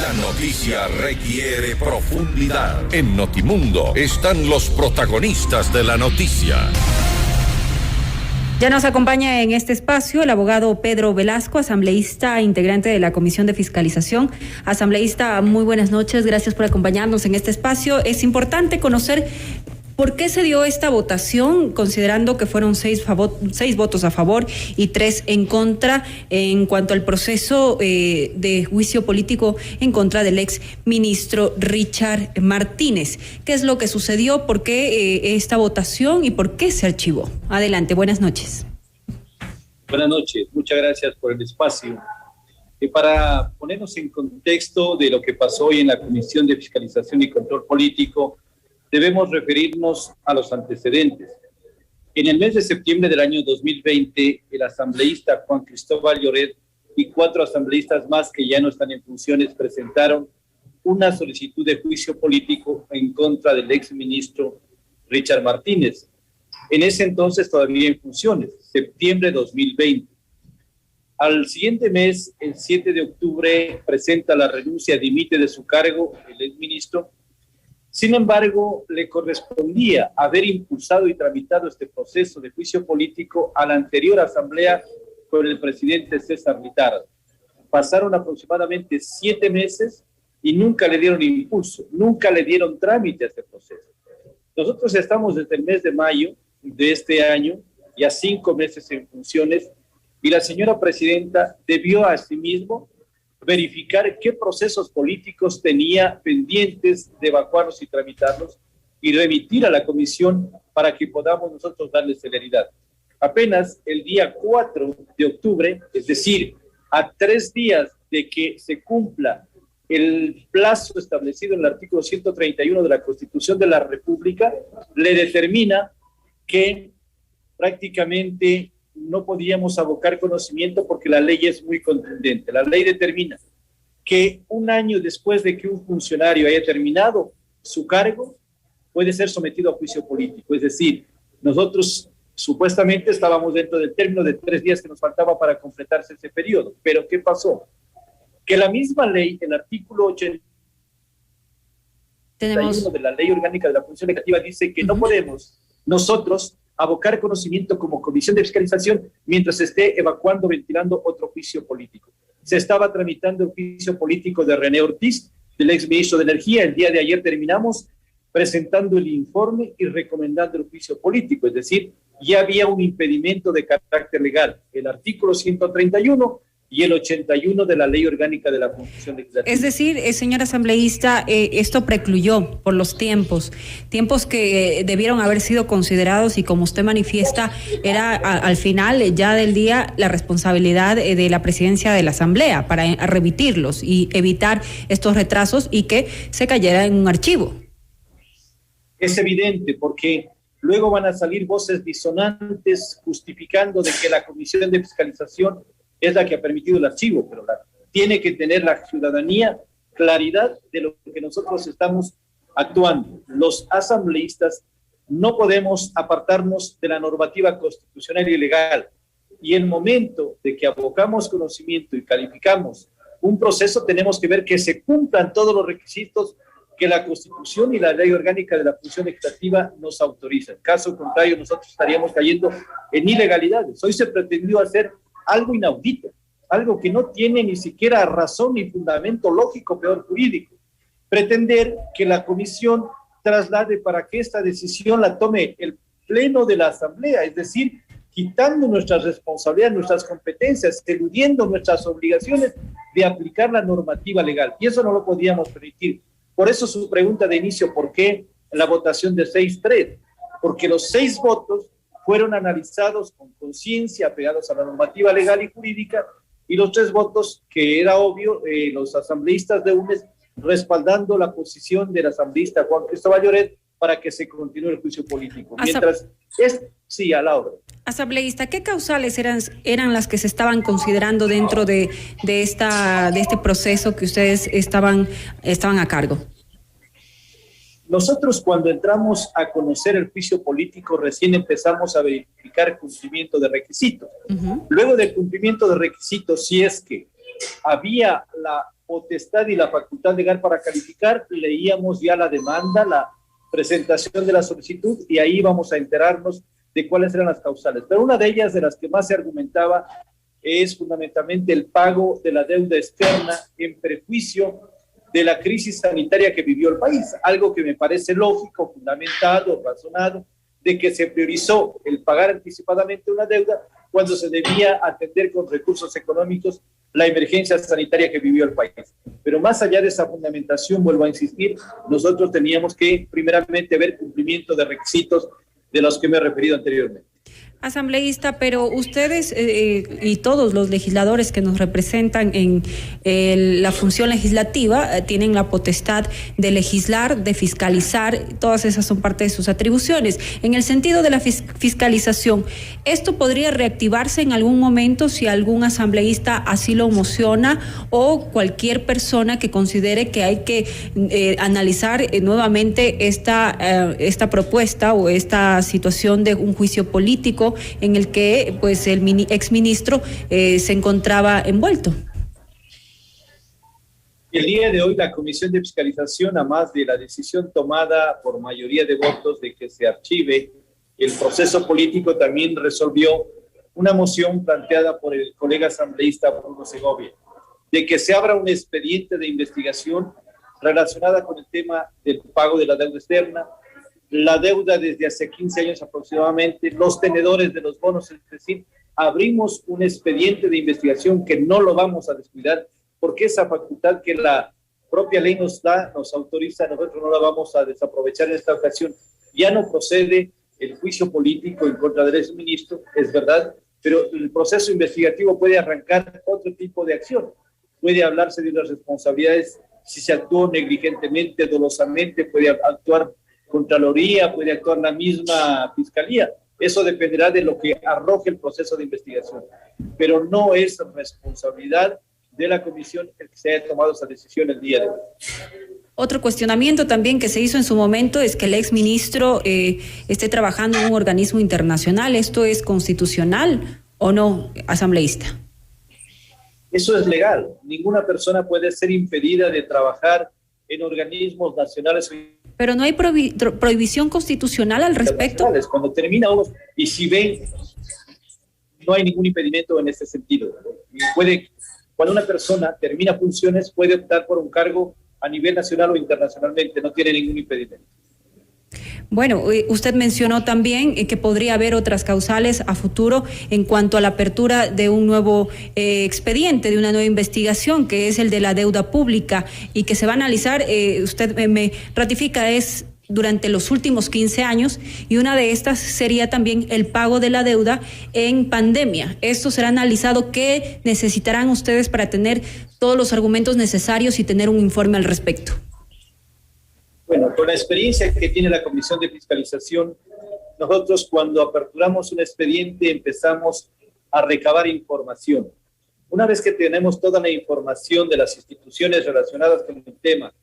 La noticia requiere profundidad. En Notimundo están los protagonistas de la noticia. Ya nos acompaña en este espacio el abogado Pedro Velasco, asambleísta, integrante de la Comisión de Fiscalización. Asambleísta, muy buenas noches, gracias por acompañarnos en este espacio. Es importante conocer por qué se dio esta votación, considerando que fueron 6 votos a favor y 3 en contra en cuanto al proceso de juicio político en contra del ex ministro Richard Martínez. ¿Qué es lo que sucedió? ¿Por qué esta votación y por qué se archivó? Adelante, buenas noches. Buenas noches, muchas gracias por el espacio. Para ponernos en contexto de lo que pasó hoy en la Comisión de Fiscalización y Control Político, debemos referirnos a los antecedentes. En el mes de septiembre del año 2020, el asambleísta Juan Cristóbal Lloret y 4 asambleístas más que ya no están en funciones presentaron una solicitud de juicio político en contra del exministro Richard Martínez. En ese entonces todavía en funciones, septiembre de 2020. Al siguiente mes, el 7 de octubre, presenta la renuncia, dimite de su cargo el exministro. Sin embargo, le correspondía haber impulsado y tramitado este proceso de juicio político a la anterior asamblea con el presidente César Littardo. Pasaron aproximadamente 7 meses y nunca le dieron impulso, nunca le dieron trámite a este proceso. Nosotros estamos desde el mes de mayo de este año, ya 5 meses en funciones, y la señora presidenta debió asimismo verificar qué procesos políticos tenía pendientes de evacuarlos y tramitarlos y remitir a la comisión para que podamos nosotros darle celeridad. Apenas el día 4 de octubre, es decir, a 3 días de que se cumpla el plazo establecido en el artículo 131 de la Constitución de la República, le determina que prácticamente no podíamos abocar conocimiento porque la ley es muy contundente. La ley determina que 1 año después de que un funcionario haya terminado su cargo, puede ser sometido a juicio político. Es decir, nosotros supuestamente estábamos dentro del término de 3 días que nos faltaba para completarse ese periodo. Pero ¿qué pasó? Que la misma ley, el artículo 81 de la Ley Orgánica de la Función Legislativa, dice que no podemos nosotros abocar conocimiento como comisión de fiscalización mientras se esté evacuando, ventilando otro juicio político. Se estaba tramitando el juicio político de René Ortiz, del exministro de Energía. El día de ayer terminamos presentando el informe y recomendando el juicio político, es decir, ya había un impedimento de carácter legal, el artículo 131 y el 81 de la Ley Orgánica de la Función Legislativa. Es decir, señor asambleísta, esto precluyó por los tiempos que debieron haber sido considerados y, como usted manifiesta, era al final ya del día la responsabilidad de la presidencia de la asamblea para remitirlos y evitar estos retrasos y que se cayera en un archivo. Es evidente, porque luego van a salir voces disonantes justificando de que la Comisión de Fiscalización es la que ha permitido el archivo, pero tiene que tener la ciudadanía claridad de lo que nosotros estamos actuando. Los asambleístas no podemos apartarnos de la normativa constitucional y legal, y el momento de que abocamos conocimiento y calificamos un proceso, tenemos que ver que se cumplan todos los requisitos que la Constitución y la Ley Orgánica de la Función Legislativa nos autorizan. Caso contrario, nosotros estaríamos cayendo en ilegalidades. Hoy se pretendió hacer algo inaudito, algo que no tiene ni siquiera razón ni fundamento lógico, peor jurídico. Pretender que la comisión traslade para que esta decisión la tome el pleno de la asamblea, es decir, quitando nuestras responsabilidades, nuestras competencias, eludiendo nuestras obligaciones de aplicar la normativa legal. Y eso no lo podíamos permitir. Por eso su pregunta de inicio, ¿por qué la votación de 6-3? Porque los 6 votos fueron analizados con conciencia, apegados a la normativa legal y jurídica, y los 3 votos, que era obvio, los asambleístas de UNES, respaldando la posición del asambleísta Juan Cristóbal Lloret para que se continúe el juicio político. Mientras sí, a la obra. Asambleísta, ¿qué causales eran las que se estaban considerando dentro de este proceso que ustedes estaban a cargo? Nosotros, cuando entramos a conocer el juicio político, recién empezamos a verificar cumplimiento de requisitos. Luego del cumplimiento de requisitos, si es que había la potestad y la facultad legal para calificar, leíamos ya la demanda, la presentación de la solicitud, y ahí vamos a enterarnos de cuáles eran las causales. Pero una de ellas, de las que más se argumentaba, es fundamentalmente el pago de la deuda externa en prejuicio de la crisis sanitaria que vivió el país, algo que me parece lógico, fundamentado, razonado, de que se priorizó el pagar anticipadamente una deuda cuando se debía atender con recursos económicos la emergencia sanitaria que vivió el país. Pero más allá de esa fundamentación, vuelvo a insistir, nosotros teníamos que primeramente ver cumplimiento de requisitos de los que me he referido anteriormente. Asambleísta, pero ustedes y todos los legisladores que nos representan en la función legislativa tienen la potestad de legislar, de fiscalizar, todas esas son parte de sus atribuciones. En el sentido de la fiscalización, ¿esto podría reactivarse en algún momento si algún asambleísta así lo mociona o cualquier persona que considere que hay que analizar nuevamente esta propuesta o esta situación de un juicio político en el que pues el exministro se encontraba envuelto? El día de hoy la Comisión de Fiscalización, a más de la decisión tomada por mayoría de votos de que se archive el proceso político, también resolvió una moción planteada por el colega asambleísta Bruno Segovia, de que se abra un expediente de investigación relacionada con el tema del pago de la deuda externa, la deuda desde hace 15 años aproximadamente, los tenedores de los bonos, es decir, abrimos un expediente de investigación que no lo vamos a descuidar, porque esa facultad que la propia ley nos da, nos autoriza, nosotros no la vamos a desaprovechar en esta ocasión. Ya no procede el juicio político en contra del exministro, es verdad, pero el proceso investigativo puede arrancar otro tipo de acción. Puede hablarse de unas responsabilidades si se actuó negligentemente, dolosamente, puede actuar Contraloría, puede actuar la misma Fiscalía. Eso dependerá de lo que arroje el proceso de investigación. Pero no es responsabilidad de la comisión el que se haya tomado esa decisión el día de hoy. Otro cuestionamiento también que se hizo en su momento es que el exministro esté trabajando en un organismo internacional. ¿Esto es constitucional o no, asambleísta? Eso es legal. Ninguna persona puede ser impedida de trabajar en organismos nacionales. Pero no hay prohibición constitucional al respecto. Cuando termina uno, y si ven, no hay ningún impedimento en ese sentido. Cuando una persona termina funciones, puede optar por un cargo a nivel nacional o internacionalmente, no tiene ningún impedimento. Bueno, usted mencionó también que podría haber otras causales a futuro en cuanto a la apertura de un nuevo expediente, de una nueva investigación, que es el de la deuda pública y que se va a analizar, usted me ratifica, es durante los últimos 15 años, y una de estas sería también el pago de la deuda en pandemia. Esto será analizado. ¿Qué necesitarán ustedes para tener todos los argumentos necesarios y tener un informe al respecto? Bueno, con la experiencia que tiene la Comisión de Fiscalización, nosotros cuando aperturamos un expediente empezamos a recabar información. Una vez que tenemos toda la información de las instituciones relacionadas con el tema,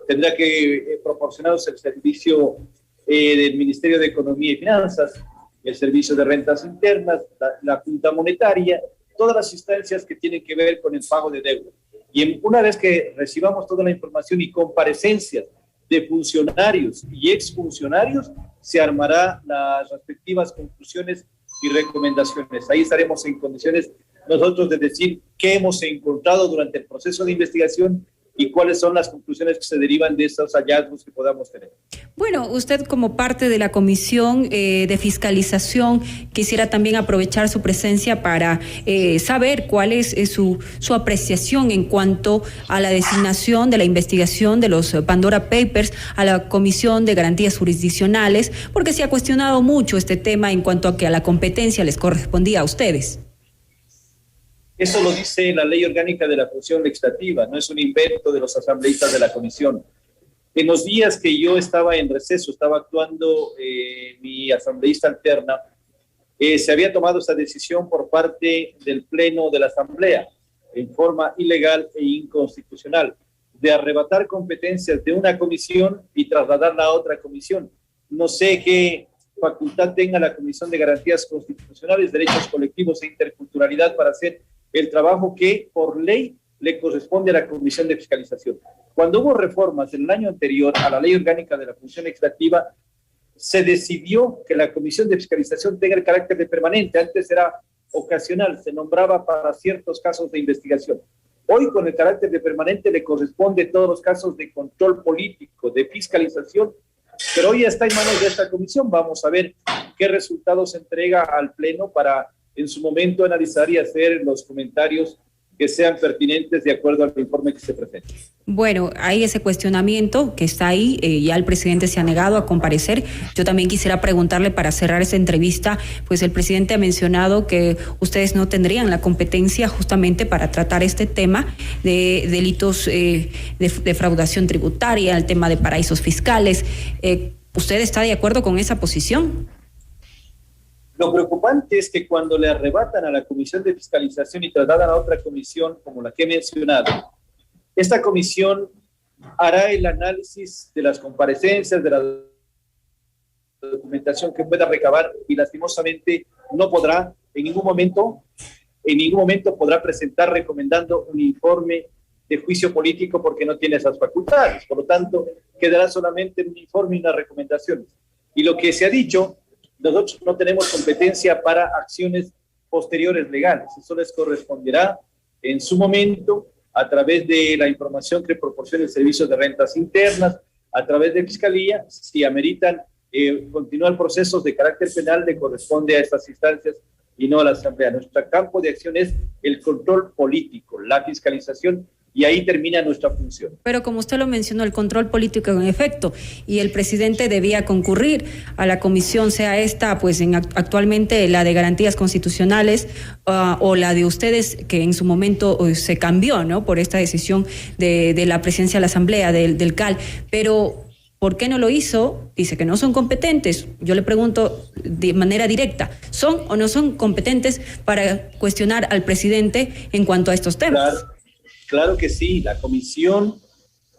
tendrá que proporcionarnos el servicio del Ministerio de Economía y Finanzas, el Servicio de Rentas Internas, la Junta Monetaria, todas las instancias que tienen que ver con el pago de deuda. Y una vez que recibamos toda la información y comparecencias de funcionarios y exfuncionarios, se armará las respectivas conclusiones y recomendaciones. Ahí estaremos en condiciones nosotros de decir qué hemos encontrado durante el proceso de investigación y cuáles son las conclusiones que se derivan de esos hallazgos que podamos tener. Bueno, usted como parte de la Comisión de Fiscalización, quisiera también aprovechar su presencia para saber cuál es su apreciación en cuanto a la designación de la investigación de los Pandora Papers a la Comisión de Garantías Jurisdiccionales, porque se ha cuestionado mucho este tema en cuanto a que a la competencia les correspondía a ustedes. Eso lo dice la Ley Orgánica de la Función Legislativa, no es un invento de los asambleístas de la Comisión. En los días que yo estaba en receso, estaba actuando mi asambleísta alterna, se había tomado esa decisión por parte del Pleno de la Asamblea, en forma ilegal e inconstitucional, de arrebatar competencias de una comisión y trasladarla a otra comisión. No sé qué facultad tenga la Comisión de Garantías Constitucionales, Derechos Colectivos e Interculturalidad para hacer el trabajo que por ley le corresponde a la Comisión de Fiscalización. Cuando hubo reformas en el año anterior a la Ley Orgánica de la Función Legislativa, se decidió que la Comisión de Fiscalización tenga el carácter de permanente. Antes era ocasional, se nombraba para ciertos casos de investigación. Hoy, con el carácter de permanente, le corresponde todos los casos de control político, de fiscalización, pero hoy está en manos de esta comisión. Vamos a ver qué resultados entrega al Pleno para, en su momento, analizar y hacer los comentarios que sean pertinentes de acuerdo al informe que se presente. Bueno, hay ese cuestionamiento que está ahí, ya el presidente se ha negado a comparecer. Yo también quisiera preguntarle, para cerrar esta entrevista, pues el presidente ha mencionado que ustedes no tendrían la competencia justamente para tratar este tema de delitos de defraudación tributaria, el tema de paraísos fiscales. ¿Usted está de acuerdo con esa posición? Lo preocupante es que cuando le arrebatan a la Comisión de Fiscalización y trasladan a otra comisión como la que he mencionado, esta comisión hará el análisis de las comparecencias, de la documentación que pueda recabar, y lastimosamente no podrá en ningún momento podrá presentar recomendando un informe de juicio político, porque no tiene esas facultades. Por lo tanto, quedará solamente un informe y unas recomendaciones. Y lo que se ha dicho, nosotros no tenemos competencia para acciones posteriores legales. Eso les corresponderá en su momento a través de la información que proporciona el Servicio de Rentas Internas, a través de Fiscalía. Si ameritan continuar procesos de carácter penal, le corresponde a estas instancias y no a la Asamblea. Nuestro campo de acción es el control político, la fiscalización, y ahí termina nuestra función. Pero como usted lo mencionó, el control político en efecto, y el presidente debía concurrir a la comisión, sea esta, pues actualmente la de garantías constitucionales o la de ustedes, que en su momento se cambió, ¿no?, por esta decisión de la presidencia de la Asamblea, del CAL. Pero ¿por qué no lo hizo? Dice que no son competentes. Yo le pregunto de manera directa, ¿son o no son competentes para cuestionar al presidente en cuanto a estos temas? Claro que sí, la Comisión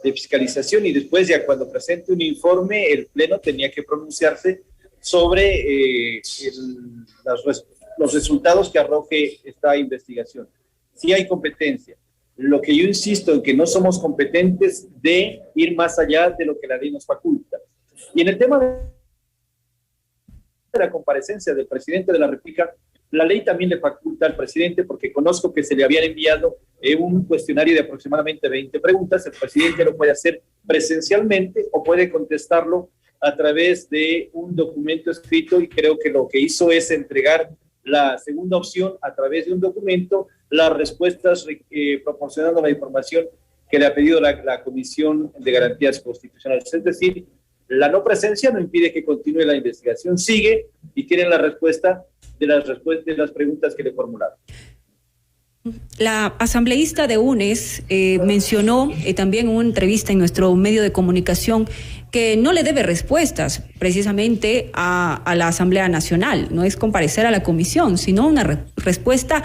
de Fiscalización, y después ya cuando presente un informe, el Pleno tenía que pronunciarse sobre los resultados que arroje esta investigación. Sí hay competencia. Lo que yo insisto en que no somos competentes de ir más allá de lo que la ley nos faculta. Y en el tema de la comparecencia del presidente de la República, la ley también le faculta al presidente, porque conozco que se le habían enviado un cuestionario de aproximadamente 20 preguntas. El presidente lo puede hacer presencialmente o puede contestarlo a través de un documento escrito, y creo que lo que hizo es entregar la segunda opción a través de un documento, las respuestas proporcionando la información que le ha pedido la Comisión de Garantías Constitucionales. Es decir, la no presencia no impide que continúe la investigación, sigue y tienen la respuesta de las preguntas que le formularon. La asambleísta de UNES mencionó también en una entrevista en nuestro medio de comunicación que no le debe respuestas precisamente a la Asamblea Nacional. No es comparecer a la comisión, sino una respuesta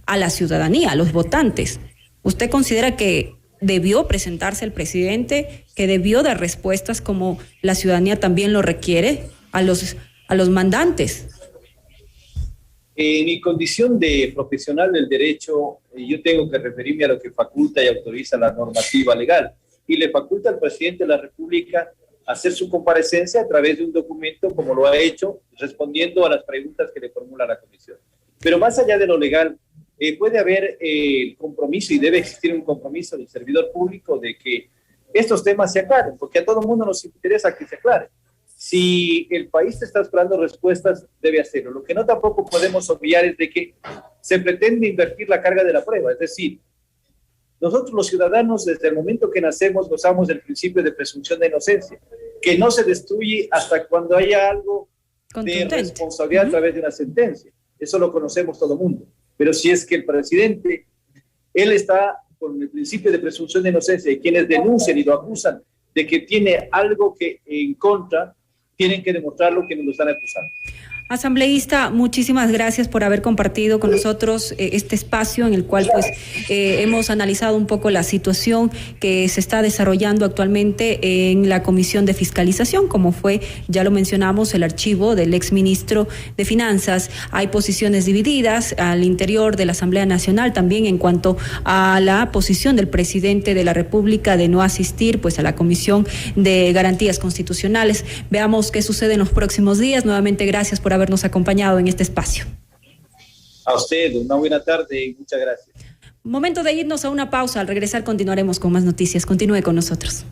a la ciudadanía, a los votantes. ¿Usted considera que debió presentarse el presidente, que debió dar respuestas como la ciudadanía también lo requiere a los mandantes? En mi condición de profesional del derecho, yo tengo que referirme a lo que faculta y autoriza la normativa legal, y le faculta al presidente de la República hacer su comparecencia a través de un documento, como lo ha hecho, respondiendo a las preguntas que le formula la comisión. Pero más allá de lo legal, puede haber el compromiso, y debe existir un compromiso del servidor público de que estos temas se aclaren, porque a todo el mundo nos interesa que se aclaren. Si el país está esperando respuestas, debe hacerlo. Lo que no tampoco podemos obviar es de que se pretende invertir la carga de la prueba. Es decir, nosotros los ciudadanos, desde el momento que nacemos, gozamos del principio de presunción de inocencia, que no se destruye hasta cuando haya algo de responsabilidad a través de una sentencia. Eso lo conocemos todo el mundo. Pero si es que el presidente, él está con el principio de presunción de inocencia, y quienes denuncian y lo acusan de que tiene algo que en contra, tienen que demostrar lo que nos lo están acusando. Asambleísta, muchísimas gracias por haber compartido con nosotros este espacio en el cual pues hemos analizado un poco la situación que se está desarrollando actualmente en la Comisión de Fiscalización, como fue, ya lo mencionamos, el archivo del exministro de Finanzas. Hay posiciones divididas al interior de la Asamblea Nacional también en cuanto a la posición del presidente de la República de no asistir pues a la Comisión de Garantías Constitucionales. Veamos qué sucede en los próximos días. Nuevamente, gracias por habernos acompañado en este espacio. A usted, una buena tarde y muchas gracias. Momento de irnos a una pausa. Al regresar continuaremos con más noticias. Continúe con nosotros.